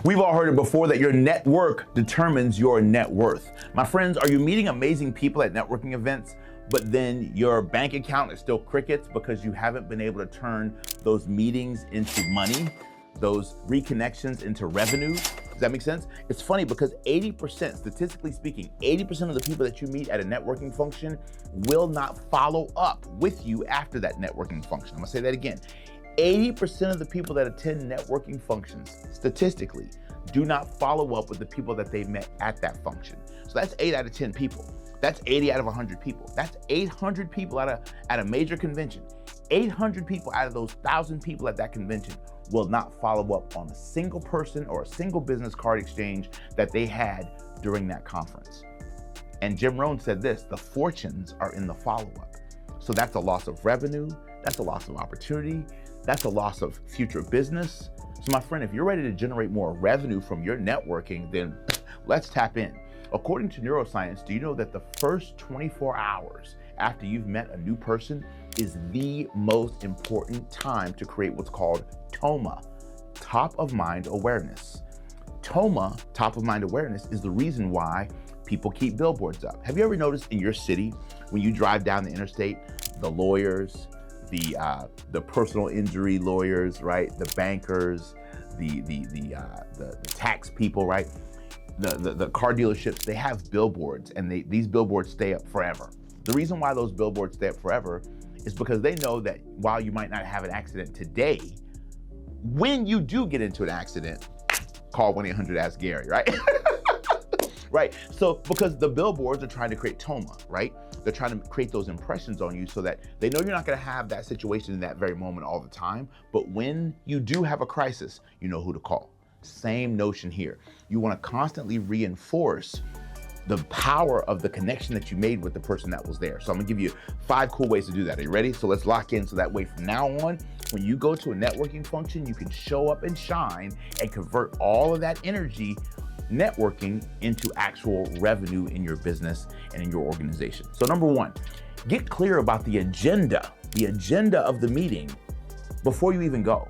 We've all heard it before that your network determines your net worth. My friends, are you meeting amazing people at networking events, but then your bank account is still crickets because you haven't been able to turn those meetings into money, those reconnections into revenue? Does that make sense? It's funny because 80%, statistically speaking, 80% of the people that you meet at a networking function will not follow up with you after that networking function. I'm gonna say that again. 80% of the people that attend networking functions, statistically, do not follow up with the people that they met at that function. So that's 8 out of 10 people. That's 80 out of 100 people. That's 800 people at a major convention. 800 people out of those 1,000 people at that convention will not follow up on a single person or a single business card exchange that they had during that conference. And Jim Rohn said this, the fortunes are in the follow-up. So that's a loss of revenue, that's a loss of opportunity, that's a loss of future business. So my friend, if you're ready to generate more revenue from your networking, then let's tap in. According to neuroscience, do you know that the first 24 hours after you've met a new person is the most important time to create what's called TOMA, top of mind awareness. TOMA, top of mind awareness, is the reason why people keep billboards up. Have you ever noticed in your city, when you drive down the interstate, the lawyers, the personal injury lawyers, right? The bankers, the tax people, right? The car dealerships, they have billboards, and these billboards stay up forever. The reason why those billboards stay up forever is because they know that while you might not have an accident today, when you do get into an accident, call 1-800-ASK-GARY, right? Right, so because the billboards are trying to create TOMA, right? They're trying to create those impressions on you so that they know you're not gonna have that situation in that very moment all the time, but when you do have a crisis, you know who to call. Same notion here. You wanna constantly reinforce the power of the connection that you made with the person that was there. So I'm gonna give you 5 cool ways to do that. Are you ready? So let's lock in so that way from now on, when you go to a networking function, you can show up and shine and convert all of that energy networking into actual revenue in your business and in your organization. So number 1, get clear about the agenda of the meeting before you even go.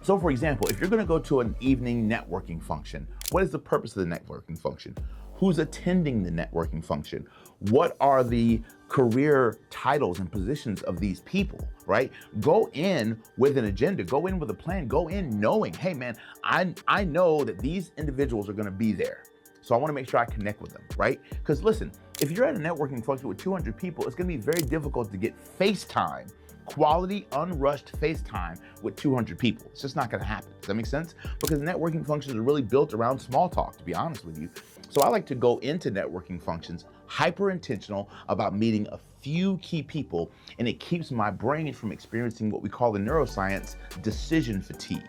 So for example, if you're gonna go to an evening networking function, what is the purpose of the networking function? Who's attending the networking function? What are the career titles and positions of these people, right? Go in with an agenda, go in with a plan, go in knowing, hey man, I know that these individuals are gonna be there. So I wanna make sure I connect with them, right? Because listen, if you're at a networking function with 200 people, it's gonna be very difficult to get FaceTime, quality, unrushed FaceTime with 200 people. It's just not gonna happen. Does that make sense? Because networking functions are really built around small talk, to be honest with you. So I like to go into networking functions hyper intentional about meeting a few key people, and it keeps my brain from experiencing what we call the neuroscience decision fatigue.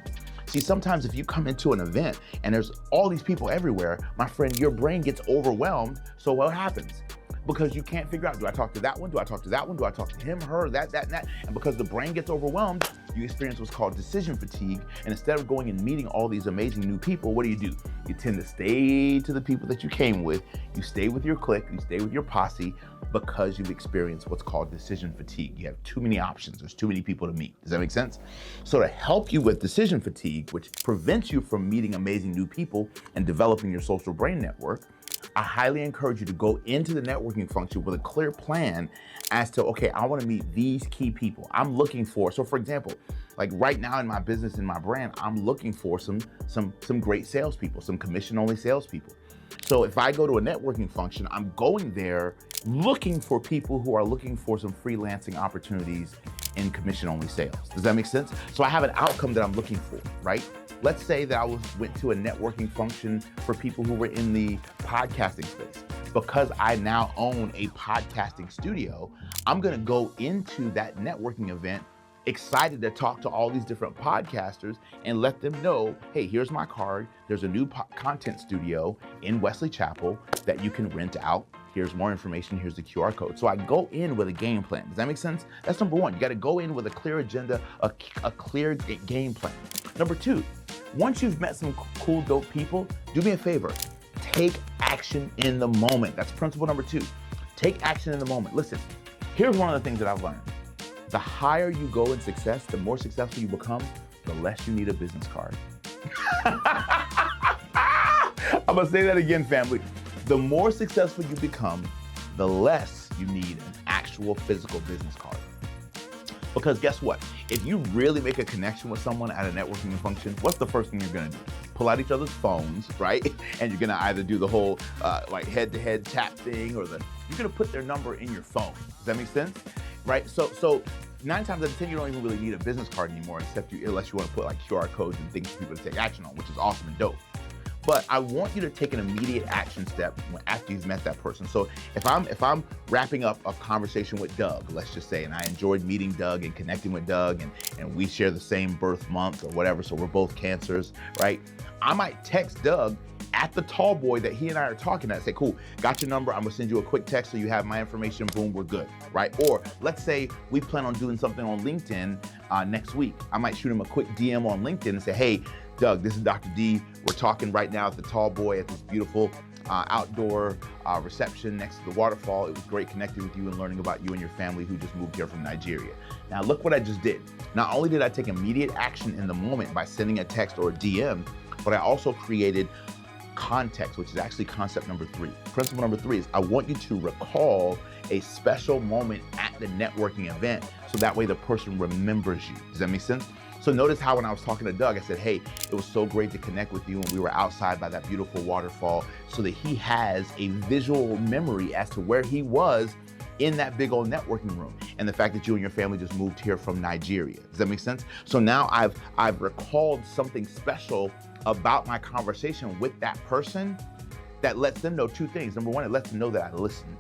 See, sometimes if you come into an event and there's all these people everywhere, my friend, your brain gets overwhelmed. So what happens? Because you can't figure out, do I talk to that one? Do I talk to that one? Do I talk to him, her, that, and that? And because the brain gets overwhelmed, you experience what's called decision fatigue. And instead of going and meeting all these amazing new people, what do? You tend to stay to the people that you came with. You stay with your clique, you stay with your posse, because you've experienced what's called decision fatigue. You have too many options. There's too many people to meet. Does that make sense? So to help you with decision fatigue, which prevents you from meeting amazing new people and developing your social brain network, I highly encourage you to go into the networking function with a clear plan as to, okay, I want to meet these key people. I'm looking for, so for example, like right now in my business, in my brand, I'm looking for some great salespeople, some commission-only salespeople. So if I go to a networking function, I'm going there looking for people who are looking for some freelancing opportunities in commission-only sales. Does that make sense? So I have an outcome that I'm looking for, right? Let's say that I went to a networking function for people who were in the podcasting space. Because I now own a podcasting studio, I'm gonna go into that networking event excited to talk to all these different podcasters and let them know, hey, here's my card. There's a new content studio in Wesley Chapel that you can rent out. Here's more information, here's the QR code. So I go in with a game plan. Does that make sense? That's number 1. You gotta go in with a clear agenda, a clear game plan. Number 2, once you've met some cool, dope people, do me a favor, take action in the moment. That's principle number 2. Take action in the moment. Listen, here's one of the things that I've learned. The higher you go in success, the more successful you become, the less you need a business card. I'm gonna say that again, family. The more successful you become, the less you need an actual physical business card. Because guess what? If you really make a connection with someone at a networking function, what's the first thing you're gonna do? Pull out each other's phones, right? And you're gonna either do the whole like head-to-head chat thing, or you're gonna put their number in your phone. Does that make sense? Right? So 9 times out of 10, you don't even really need a business card anymore, unless you want to put like QR codes and things for people to take action on, which is awesome and dope. But I want you to take an immediate action step after you've met that person. So if I'm wrapping up a conversation with Doug, let's just say, and I enjoyed meeting Doug and connecting with Doug, and we share the same birth month or whatever, so we're both Cancers, right? I might text Doug at the tall boy that he and I are talking at, say, cool, got your number, I'm gonna send you a quick text so you have my information, boom, we're good, right? Or let's say we plan on doing something on LinkedIn next week. I might shoot him a quick DM on LinkedIn and say, hey, Doug, this is Dr. D. We're talking right now at the tall boy at this beautiful outdoor reception next to the waterfall. It was great connecting with you and learning about you and your family who just moved here from Nigeria. Now look what I just did. Not only did I take immediate action in the moment by sending a text or a DM, but I also created context, which is actually concept number 3. Principle number 3 is I want you to recall a special moment at the networking event so that way the person remembers you. Does that make sense? So notice how when I was talking to Doug, I said, hey, it was so great to connect with you when we were outside by that beautiful waterfall, so that he has a visual memory as to where he was in that big old networking room, and the fact that you and your family just moved here from Nigeria. Does that make sense? So now I've recalled something special about my conversation with that person that lets them know 2 things. Number 1, it lets them know that I listened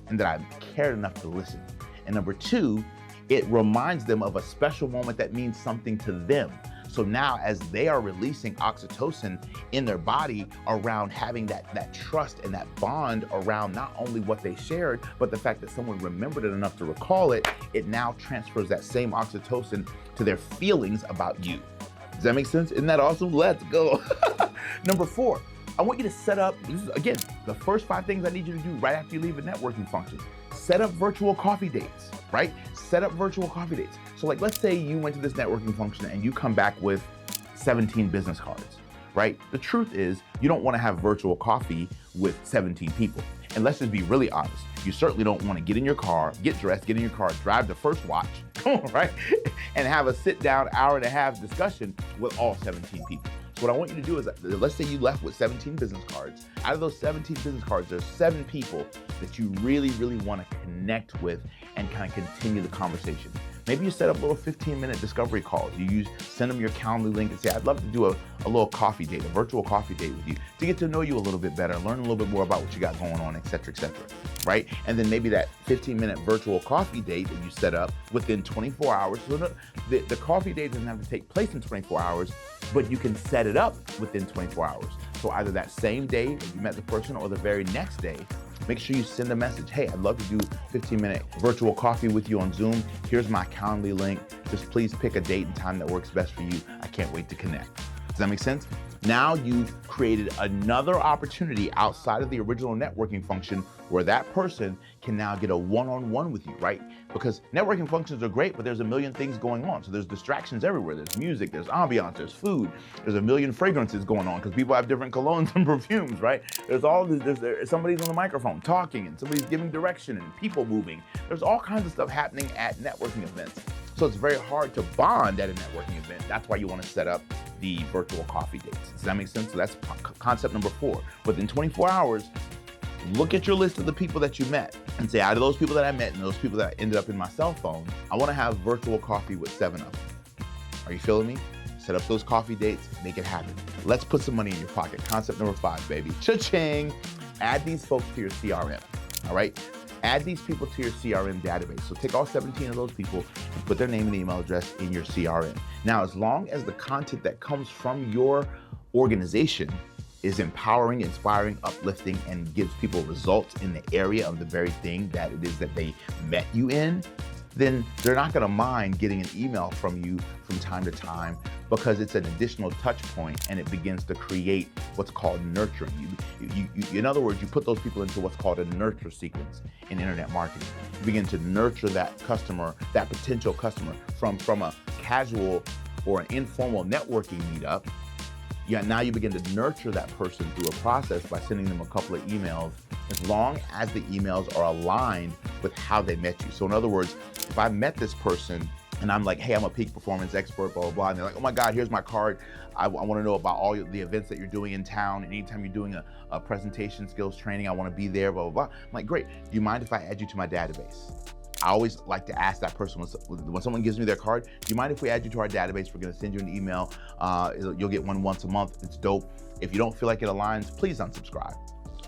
and that I cared enough to listen. And number 2, it reminds them of a special moment that means something to them. So now as they are releasing oxytocin in their body around having that trust and that bond around not only what they shared, but the fact that someone remembered it enough to recall it, it now transfers that same oxytocin to their feelings about you. Does that make sense? Isn't that awesome? Let's go. Number 4, I want you to set up, this is, again, the first 5 things I need you to do right after you leave a networking function. Set up virtual coffee dates, right? Set up virtual coffee dates. So like, let's say you went to this networking function and you come back with 17 business cards, right? The truth is you don't want to have virtual coffee with 17 people. And let's just be really honest. You certainly don't want to get in your car, get dressed, get in your car, drive the first watch, right? And have a sit down hour-and-a-half discussion with all 17 people. So what I want you to do is, let's say you left with 17 business cards. Out of those 17 business cards, there's 7 people that you really, really want to connect with and kind of continue the conversation. Maybe you set up little 15-minute discovery calls. Send them your Calendly link and say, I'd love to do a little coffee date, a virtual coffee date with you to get to know you a little bit better, learn a little bit more about what you got going on, et cetera, right? And then maybe that 15-minute virtual coffee date that you set up within 24 hours. So the coffee date doesn't have to take place in 24 hours, but you can set it up within 24 hours. So either that same day that you met the person or the very next day, make sure you send a message. Hey, I'd love to do 15-minute virtual coffee with you on Zoom. Here's my Calendly link. Just please pick a date and time that works best for you. I can't wait to connect. Does that make sense? Now you've created another opportunity outside of the original networking function where that person can now get a one-on-one with you, right? Because networking functions are great, but there's a million things going on. So there's distractions everywhere. There's music, there's ambiance, there's food, there's a million fragrances going on because people have different colognes and perfumes, right? There's all this, somebody's on the microphone talking and somebody's giving direction and people moving. There's all kinds of stuff happening at networking events. So it's very hard to bond at a networking event. That's why you want to set up the virtual coffee dates. Does that make sense? So that's concept number 4. Within 24 hours, look at your list of the people that you met and say, out of those people that I met and those people that ended up in my cell phone, I want to have virtual coffee with 7 of them. Are you feeling me? Set up those coffee dates, make it happen. Let's put some money in your pocket. Concept number 5, baby. Cha-ching! Add these folks to your CRM, all right? Add these people to your CRM database. So take all 17 of those people and put their name and email address in your CRM. Now, as long as the content that comes from your organization is empowering, inspiring, uplifting, and gives people results in the area of the very thing that it is that they met you in, then they're not gonna mind getting an email from you from time to time because it's an additional touch point and it begins to create what's called nurturing. In other words, you put those people into what's called a nurture sequence in internet marketing. You begin to nurture that customer, that potential customer from a casual or an informal networking meetup. Now you begin to nurture that person through a process by sending them a couple of emails, as long as the emails are aligned with how they met you. So in other words, if I met this person and I'm like, hey, I'm a peak performance expert, blah, blah, blah. And they're like, oh my God, here's my card. I want to know about all the events that you're doing in town. And anytime you're doing a presentation skills training, I want to be there, blah, blah, blah. I'm like, great. Do you mind if I add you to my database? I always like to ask that person when someone gives me their card, do you mind if we add you to our database? We're going to send you an email. You'll get one once a month. It's dope. If you don't feel like it aligns, please unsubscribe.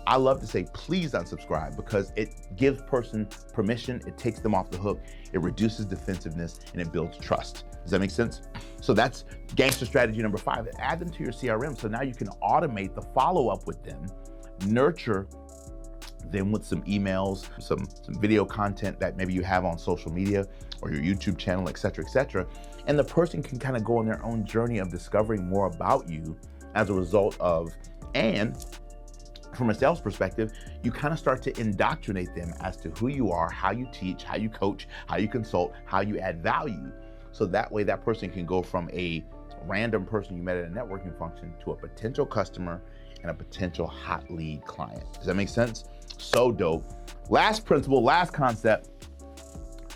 I love to say, please unsubscribe, because it gives person permission. It takes them off the hook. It reduces defensiveness and it builds trust. Does that make sense? So that's gangster strategy number 5. Add them to your CRM. So now you can automate the follow-up with them, nurture them with some emails, some video content that maybe you have on social media or your YouTube channel, et cetera, and the person can kind of go on their own journey of discovering more about you as a result of, and from a sales perspective, you kind of start to indoctrinate them as to who you are, how you teach, how you coach, how you consult, how you add value. So that way that person can go from a random person you met at a networking function to a potential customer and a potential hot lead client. Does that make sense? So dope. Last principle, last concept,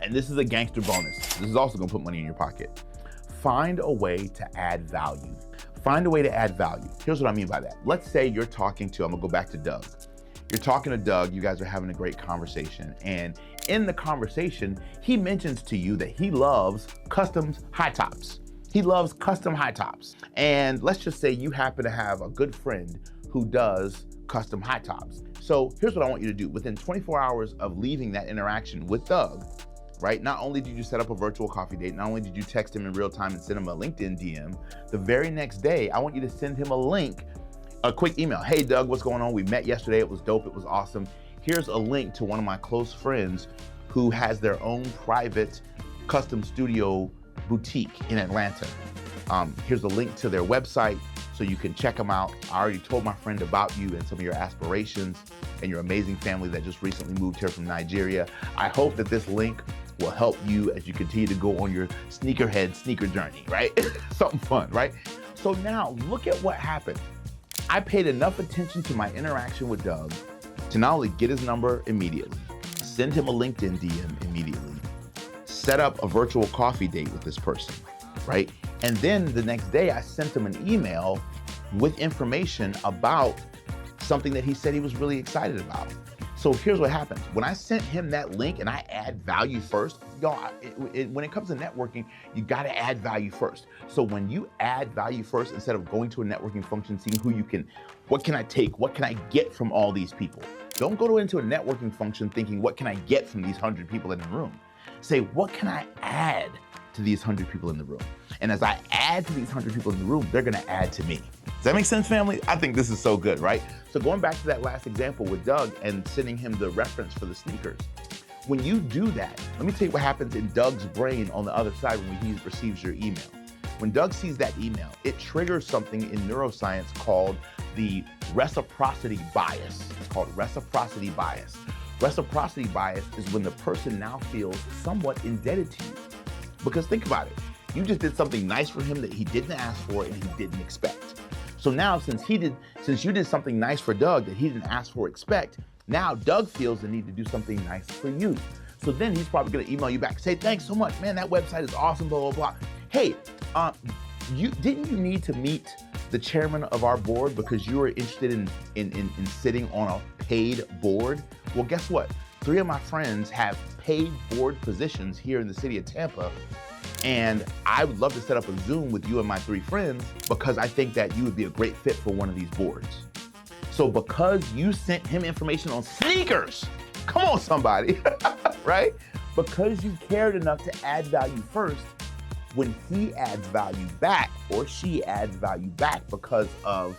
and this is a gangster bonus. This is also gonna put money in your pocket. Find a way to add value. Find a way to add value. Here's what I mean by that. Let's say you're talking to, I'm gonna go back to Doug. You're talking to Doug, you guys are having a great conversation, and in the conversation, he mentions to you that he loves custom high tops. He loves custom high tops. And let's just say you happen to have a good friend who does custom high tops. So here's what I want you to do. Within 24 hours of leaving that interaction with Doug, right? Not only did you set up a virtual coffee date, not only did you text him in real time and send him a LinkedIn DM, the very next day, I want you to send him a link, a quick email. Hey Doug, what's going on? We met yesterday, it was dope, it was awesome. Here's a link to one of my close friends who has their own private custom studio boutique in Atlanta. Here's a link to their website so you can check them out. I already told my friend about you and some of your aspirations and your amazing family that just recently moved here from Nigeria. I hope that this link will help you as you continue to go on your sneaker journey, right? Something fun, right? So now look at what happened. I paid enough attention to my interaction with Doug to not only get his number immediately, send him a LinkedIn DM immediately, set up a virtual coffee date with this person, right? And then the next day I sent him an email with information about something that he said he was really excited about. So here's what happens. When I sent him that link and I add value first, y'all, when it comes to networking, you gotta add value first. So when you add value first, instead of going to a networking function, seeing what can I take, what can I get from all these people? Don't go into a networking function thinking, what can I get from these 100 people in the room? Say, what can I add to these 100 people in the room? And as I add to these 100 people in the room, they're gonna add to me. Does that make sense, family? I think this is so good, right? So going back to that last example with Doug and sending him the reference for the sneakers, when you do that, let me tell you what happens in Doug's brain on the other side when he receives your email. When Doug sees that email, it triggers something in neuroscience called the reciprocity bias. It's called reciprocity bias. Reciprocity bias is when the person now feels somewhat indebted to you. Because think about it, you just did something nice for him that he didn't ask for and he didn't expect. So now since you did something nice for Doug that he didn't ask for or expect, now Doug feels the need to do something nice for you. So then he's probably gonna email you back, say, thanks so much, man, that website is awesome, blah, blah, blah. Hey, didn't you need to meet the chairman of our board because you were interested in sitting on a paid board? Well, guess what? 3 of my friends have paid board positions here in the city of Tampa, and I would love to set up a Zoom with you and my 3 friends because I think that you would be a great fit for one of these boards. So because you sent him information on sneakers, come on somebody, right? Because you cared enough to add value first, when he adds value back or she adds value back because of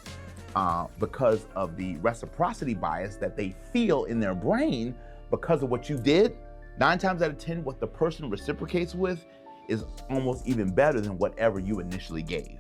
the reciprocity bias that they feel in their brain because of what you did, 9 times out of 10, what the person reciprocates with is almost even better than whatever you initially gave.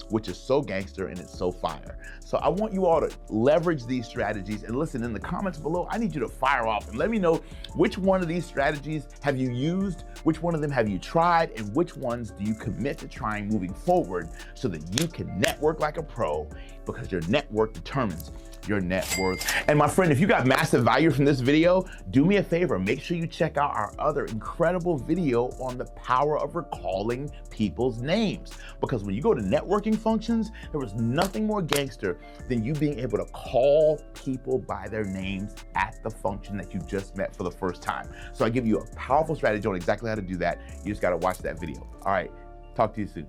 which is so gangster and it's so fire. So I want you all to leverage these strategies, and listen, in the comments below, I need you to fire off and let me know which one of these strategies have you used, which one of them have you tried, and which ones do you commit to trying moving forward so that you can network like a pro, because your network determines your net worth. And my friend, if you got massive value from this video, do me a favor, make sure you check out our other incredible video on the power of recalling people's names. Because when you go to networking functions, there was nothing more gangster than you being able to call people by their names at the function that you just met for the first time. So I give you a powerful strategy on exactly how to do that. You just gotta watch that video. All right, talk to you soon.